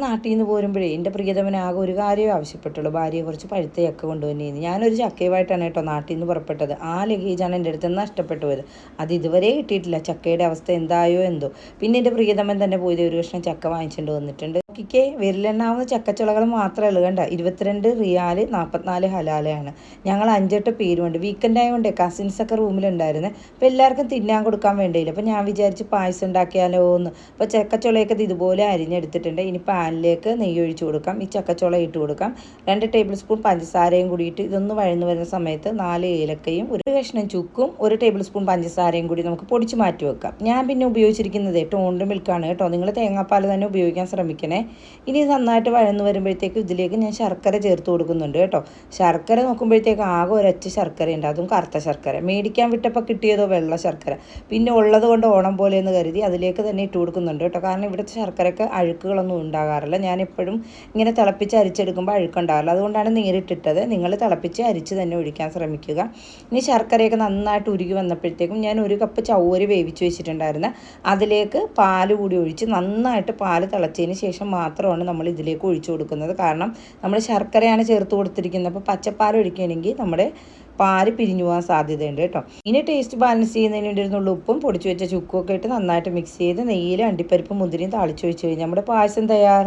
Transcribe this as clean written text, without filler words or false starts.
നാട്ടിൽ നിന്ന് പോരുമ്പോഴേ എൻ്റെ പ്രിയതമനാകെ ഒരു കാര്യമേ ആവശ്യപ്പെട്ടുള്ളൂ, ഭാര്യയെ കുറച്ച് പഴുത്ത ചക്ക കൊണ്ടുവന്നേന്ന്. ഞാനൊരു ചക്കയുമായിട്ടാണ് കേട്ടോ നാട്ടിൽ നിന്ന് പുറപ്പെട്ടത്. ആ ലഗേജാണ് എൻ്റെ അടുത്ത് നിന്ന് നഷ്ടപ്പെട്ടു പോയത്. അത് ഇതുവരെ കിട്ടിയിട്ടില്ല. ചക്കയുടെ അവസ്ഥ എന്തായോ എന്തോ. പിന്നെ എൻ്റെ പ്രിയതമൻ തന്നെ പോയത് ഒരു കഷ്ണം ചക്ക വാങ്ങിച്ചുകൊണ്ട് വന്നിട്ടുണ്ട്. നോക്കിക്കേ, വിരലെണ്ണാവുന്ന ചക്കച്ചുളകൾ മാത്രമേ ഉള്ളൂ. കണ്ട, 22 റിയാല് 44 ഹലാലയാണ്. ഞങ്ങൾ 5-8 പേരുമുണ്ട്. വീക്കെൻഡ് ആയതുകൊണ്ട് കസിൻസൊക്കെ റൂമിലുണ്ടായിരുന്നു. അപ്പോൾ എല്ലാവർക്കും തിന്നാൻ കൊടുക്കാൻ വേണ്ടിയില്ല. അപ്പോൾ ഞാൻ വിചാരിച്ച് പായസം ഉണ്ടാക്കിയാലോ എന്ന്. അപ്പോൾ ചക്കച്ചുളയൊക്കെ ഇതുപോലെ അരിഞ്ഞെടുത്തിട്ടുണ്ട്. ഇനി പാനിലേക്ക് നെയ്യ് ഒഴിച്ച് കൊടുക്കാം. ഈ ചക്കച്ചുള ഇട്ട് കൊടുക്കാം. 2 ടേബിൾ സ്പൂൺ പഞ്ചസാരയും കൂടിയിട്ട് ഇതൊന്ന് വഴന്നു വരുന്ന സമയത്ത് 4 ഏലക്കയും 1 കഷ്ണം ചുക്കും 1 ടേബിൾ സ്പൂൺ പഞ്ചസാരയും കൂടി നമുക്ക് പൊടിച്ച് മാറ്റി വെക്കാം. ഞാൻ പിന്നെ ഉപയോഗിച്ചിരിക്കുന്നത് ടോണ്ട് മിൽക്കാണ് കേട്ടോ. നിങ്ങൾ തേങ്ങാപ്പാൽ തന്നെ ഉപയോഗിക്കാൻ ശ്രമിക്കണേ. ഇനി നന്നായിട്ട് വഴന്നു വരുമ്പോഴത്തേക്ക് ഇതിലേക്ക് ഞാൻ ശർക്കര ചേർത്ത് കൊടുക്കുന്നുണ്ട് കേട്ടോ. ശർക്കര നോക്കുമ്പോഴത്തേക്ക് ആകെ ഒരൊറ്റ ശർക്കരയുണ്ട്, അതും കറുത്ത ശർക്കര. മേടിക്കാൻ വിട്ടപ്പോൾ കിട്ടിയതോ വെള്ള ശർക്കര. പിന്നെ ഉള്ളത് കൊണ്ട് ഓണം പോലെ എന്ന് കരുതി അതിലേക്ക് തന്നെ ഇട്ട് കൊടുക്കുന്നുണ്ട് കേട്ടോ. കാരണം ഇവിടുത്തെ ശർക്കരയ്ക്ക് അഴുക്കുകളൊന്നും ഉണ്ടാകാറില്ല. ഞാൻ എപ്പോഴും ഇങ്ങനെ തിളപ്പിച്ച് അരിച്ചെടുക്കുമ്പോൾ അഴുക്കുണ്ടാവില്ല. അതുകൊണ്ടാണ് നേരിട്ടിട്ടത്. നിങ്ങൾ തിളപ്പിച്ച് അരിച്ച് തന്നെ ഒഴിക്കാൻ ശ്രമിക്കുക. ഇനി ശർക്കരയൊക്കെ നന്നായിട്ട് ഉരുകി വന്നപ്പോഴത്തേക്കും ഞാൻ 1 കപ്പ് ചവ്വരി വേവിച്ച് വെച്ചിട്ടുണ്ടായിരുന്നു. അതിലേക്ക് പാല് കൂടി ഒഴിച്ച് നന്നായിട്ട് പാല് തിളച്ചതിന് ശേഷം മാത്രമാണ് നമ്മൾ ഇതിലേക്ക് ഒഴിച്ചു കൊടുക്കുന്നത്. കാരണം നമ്മൾ ശർക്കരയാണ് ചേർത്ത് കൊടുത്തിരിക്കുന്നത്. അപ്പോൾ പച്ചപ്പാൽ ഒഴിക്കുകയാണെങ്കിൽ നമ്മുടെ പാല് പിരിഞ്ഞു പോകാൻ സാധ്യതയുണ്ട് കേട്ടോ. ഇനി ടേസ്റ്റ് ബാലൻസ് ചെയ്യുന്നതിന് വേണ്ടിയിരുന്നുള്ള ഉപ്പും പൊടിച്ചു വെച്ച ചുക്കും ഒക്കെ ഇട്ട് നന്നായിട്ട് മിക്സ് ചെയ്ത് നെയ്യിൽ അണ്ടിപ്പരിപ്പ് മുന്തിരിയും താളിച്ചൊഴിച്ച് കഴിഞ്ഞാൽ നമ്മുടെ പായസം തയ്യാർ.